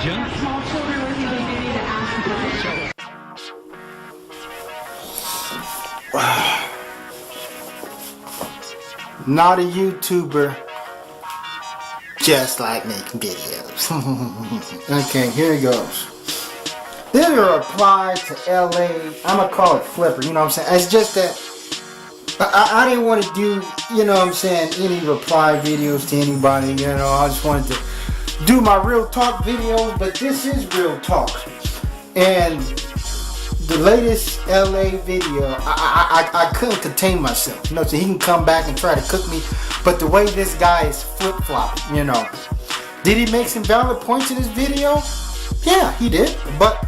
Small children with you need to ask for Not a YouTuber, just like making videos. Okay, here it goes. This is a reply to LA. I'm gonna call it Flipper, you know what I'm saying? It's just that I didn't want to do, you know what I'm saying, any reply videos to anybody, you know. I just wanted to do my real talk videos, but this is real talk. And the latest LA video, I couldn't contain myself. You know, so he can come back and try to cook me. But the way this guy is flip-flopping, you know. Did he make some valid points in his video? Yeah, he did. But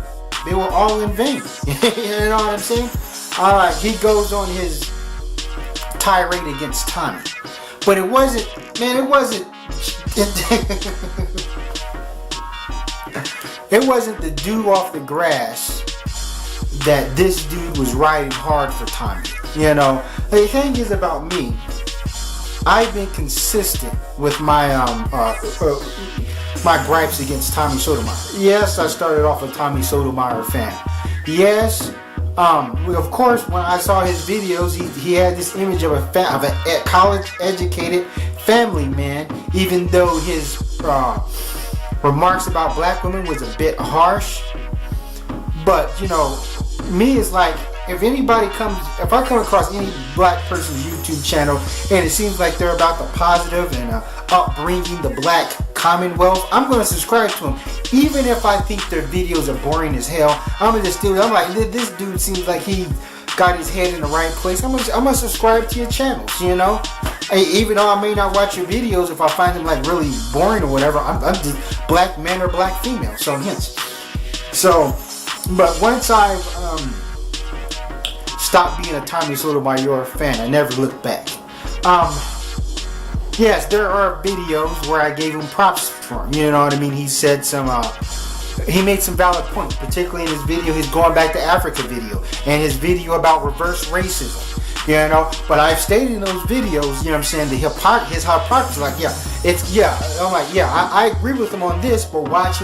they were all in vain. You know what I'm saying? Alright, he goes on his tirade against Tommy. But it wasn't, man, it wasn't it wasn't the dude off the grass that this dude was riding hard for Tommy. You know, the thing is about me, I've been consistent with my my gripes against Tommy Sotomayor. Yes, I started off a Tommy Sotomayor fan. Yes, of course, when I saw his videos, he had this image of a college-educated family man, even though his remarks about black women was a bit harsh. But, you know, me is like, if I come across any black person's YouTube channel and it seems like they're about the positive and upbringing the black commonwealth, I'm going to subscribe to them. Even if I think their videos are boring as hell, I'm like, this dude seems like he got his head in the right place. I'm gonna subscribe to your channels, you know? Hey, even though I may not watch your videos, if I find them like really boring or whatever, I'm just black men or black female, so hence. So, but once I've stopped being a Tommy Sotomayor fan, I never looked back. Yes, there are videos where I gave him props for him, you know what I mean? He said he made some valid points, particularly in his video, his Going Back to Africa video, and his video about reverse racism, you know. But I've stated in those videos, you know what I'm saying, his hypocrisy, like, I agree with him on this, but watch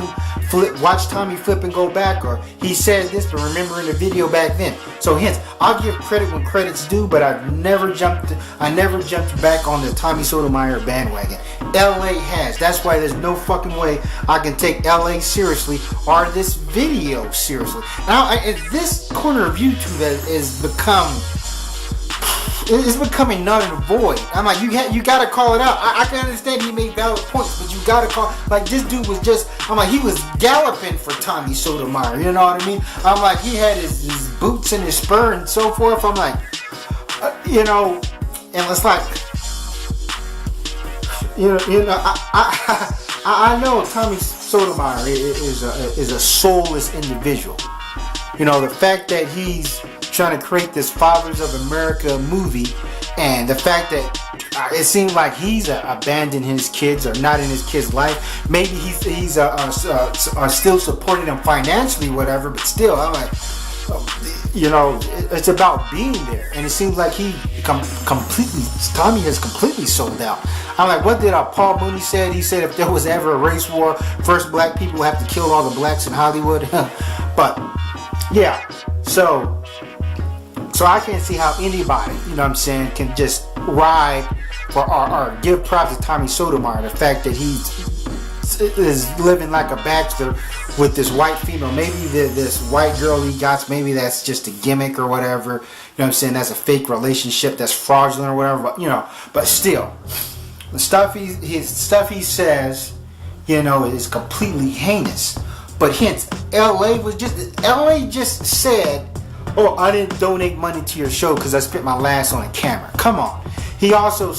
Tommy flip and go back, or he said this, but remember in the video back then. So hence, I'll give credit when credit's due, but I never jumped back on the Tommy Sotomayor bandwagon. LA has. That's why there's no fucking way I can take LA seriously or this video seriously. Now, this corner of YouTube that is becoming null and void. I'm like, you gotta call it out. I can understand he made valid points, but you gotta call, like, this dude was just, I'm like, he was galloping for Tommy Sotomayor, you know what I mean? I'm like, he had his boots and his spur and so forth. I'm like, you know, and it's like, I know Tommy Sotomayor is a soulless individual. You know, the fact that he's trying to create this Fathers of America movie, and the fact that it seems like he's abandoned his kids or not in his kids' life. Maybe he's still supporting them financially, whatever, but still, I'm like, you know, it's about being there, and it seems like Tommy has completely sold out. I'm like, what did Paul Mooney said? He said if there was ever a race war, first black people would have to kill all the blacks in Hollywood. But yeah, so I can't see how anybody, you know what I'm saying, can just ride or give props to Tommy Sotomayor. The fact that he is living like a bachelor with this white female. Maybe this white girl he got, maybe that's just a gimmick or whatever. You know what I'm saying? That's a fake relationship that's fraudulent or whatever. But, you know, but still, the stuff he says, you know, is completely heinous. But hence, LA just said, oh, I didn't donate money to your show because I spent my last on a camera. Come on. He also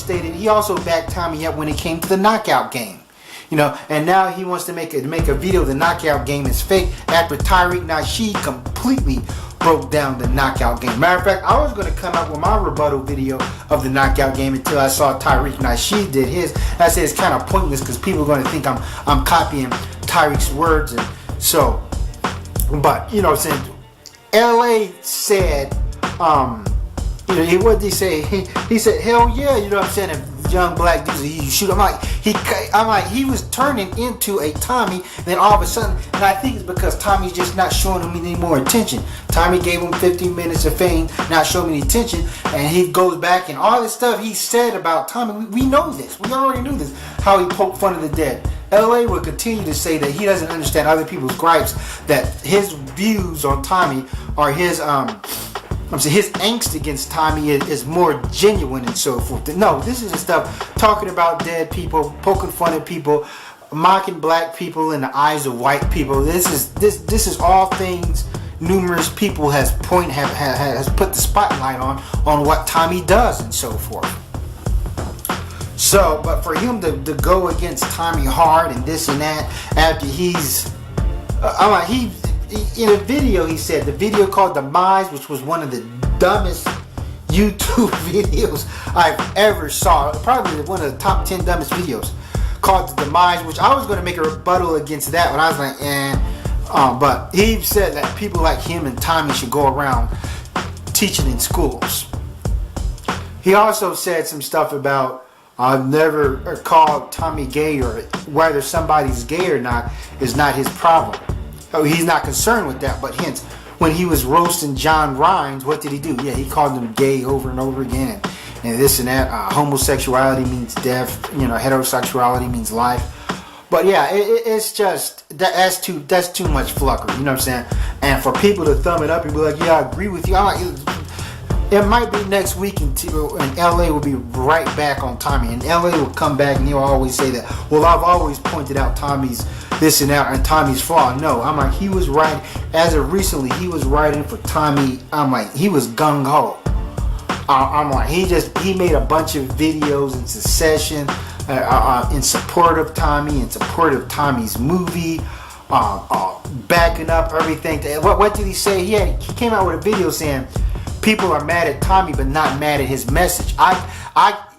backed Tommy up when it came to the knockout game. You know, and now he wants to make a video the knockout game is fake after Tariq Nasheed completely broke down the knockout game. Matter of fact, I was going to come out with my rebuttal video of the knockout game until I saw Tariq Nasheed did his. I said it's kind of pointless because people are going to think I'm copying Tariq's words, and so, but you know what I'm saying, LA said, you know, what did he say? He said, hell yeah, you know what I'm saying? If young black dudes that he shoot. I'm like, he was turning into a Tommy. And then all of a sudden, and I think it's because Tommy's just not showing him any more attention. Tommy gave him 15 minutes of fame, not showing any attention, and he goes back and all this stuff he said about Tommy. We know this. We already knew this. How he poked fun of the dead. LA will continue to say that he doesn't understand other people's gripes, that his views on Tommy are his angst against Tommy is more genuine and so forth. No, this is the stuff talking about dead people, poking fun at people, mocking black people in the eyes of white people. This is all things numerous people has put the spotlight on what Tommy does and so forth. So, but for him to go against Tommy hard and this and that after in a video he said, the video called Demise, which was one of the dumbest YouTube videos I've ever saw, probably one of the top 10 dumbest videos, called The Demise, which I was going to make a rebuttal against that, but I was like, but he said that people like him and Tommy should go around teaching in schools. He also said some stuff about I've never called Tommy gay, or whether somebody's gay or not is not his problem. He's not concerned with that, but hence, when he was roasting John Rhimes, what did he do? Yeah, he called him gay over and over again, and this and that. Homosexuality means death, heterosexuality means life. But yeah, it's just, that's too much flucker, you know what I'm saying? And for people to thumb it up and be like, yeah, I agree with you, it might be next week and LA will be right back on Tommy, and LA will come back and he'll always say that, well, I've always pointed out Tommy's this and that and Tommy's flaw. No, I'm like, he was right, as of recently, he was writing for Tommy. I'm like, he was gung-ho. I'm like, he made a bunch of videos in succession in support of Tommy, in support of Tommy's movie, backing up everything. What did he say? He came out with a video saying people are mad at Tommy but not mad at his message.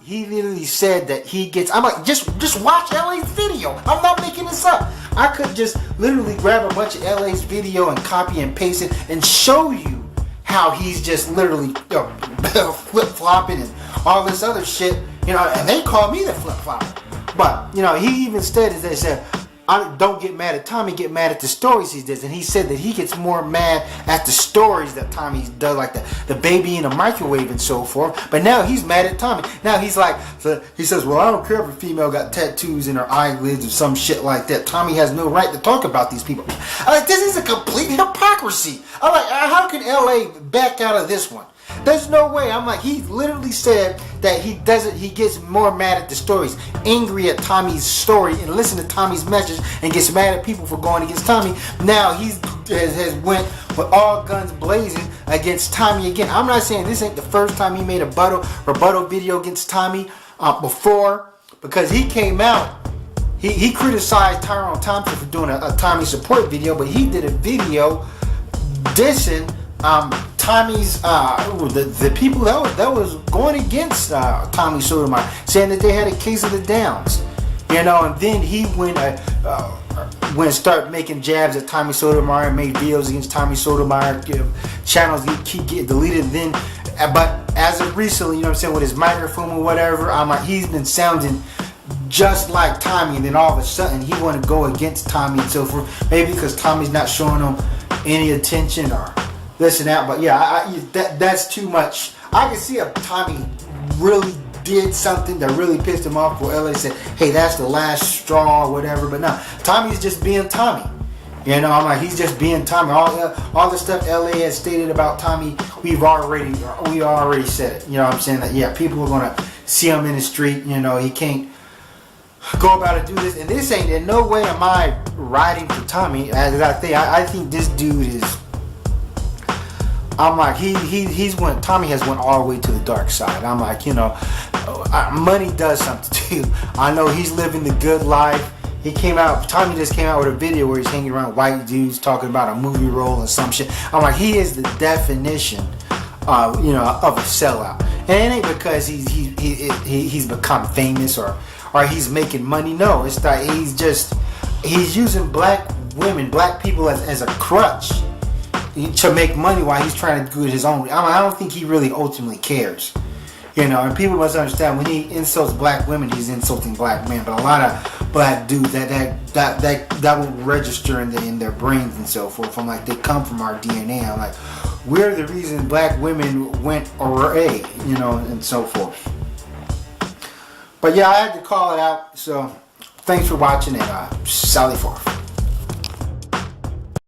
He literally said that he gets, I'm like, just watch LA's video. I'm not making this up. I could just literally grab a bunch of LA's video and copy and paste it and show you how he's just literally flip-flopping and all this other shit, and they call me the flip-flopper. But, he even said, don't get mad at Tommy, get mad at the stories he does. And he said that he gets more mad at the stories that Tommy does, like the baby in a microwave and so forth. But now he's mad at Tommy. Now he's like, he says, well, I don't care if a female got tattoos in her eyelids or some shit like that. Tommy has no right to talk about these people. I'm like, this is a complete hypocrisy. I'm like, how can LA back out of this one? There's no way. I'm like, he literally said that he gets more mad at the stories, angry at Tommy's story, and listen to Tommy's message, and gets mad at people for going against Tommy. Now he has went with all guns blazing against Tommy again. I'm not saying this ain't the first time he made a rebuttal video against Tommy before, because he came out, he criticized Tyrone Thompson for doing a Tommy support video, but he did a video dissing Tommy's the people that was going against Tommy Sotomayor, saying that they had a case of the Downs, and then he went start making jabs at Tommy Sotomayor and made videos against Tommy Sotomayor, channels keep getting deleted. And then, but as of recently, with his microphone or whatever, I'm like, he's been sounding just like Tommy, and then all of a sudden he want to go against Tommy and so forth, maybe because Tommy's not showing him any attention or this and that. But yeah, that's too much. I can see if Tommy really did something that really pissed him off, where LA said, hey, that's the last straw or whatever. But no, Tommy's just being Tommy. I'm like, he's just being Tommy. All the stuff LA has stated about Tommy, we already said it. What I'm saying? That yeah, people are gonna see him in the street. He can't go about it, do this, and this ain't in no way am I riding for Tommy. As I think this dude is. I'm like, Tommy has went all the way to the dark side. I'm like, money does something to you. I know he's living the good life. Tommy just came out with a video where he's hanging around white dudes talking about a movie role and some shit. I'm like, he is the definition, of a sellout. And it ain't because he's become famous or he's making money. No, it's that he's using black women, black people as a crutch to make money while he's trying to do his own. I don't think he really ultimately cares. You know, and people must understand when he insults black women, he's insulting black men. But a lot of black dudes that will register in their brains and so forth. I'm like, they come from our DNA. I'm like, we're the reason black women went away, you know, and so forth. But yeah, I had to call it out. So thanks for watching, and Sally forth.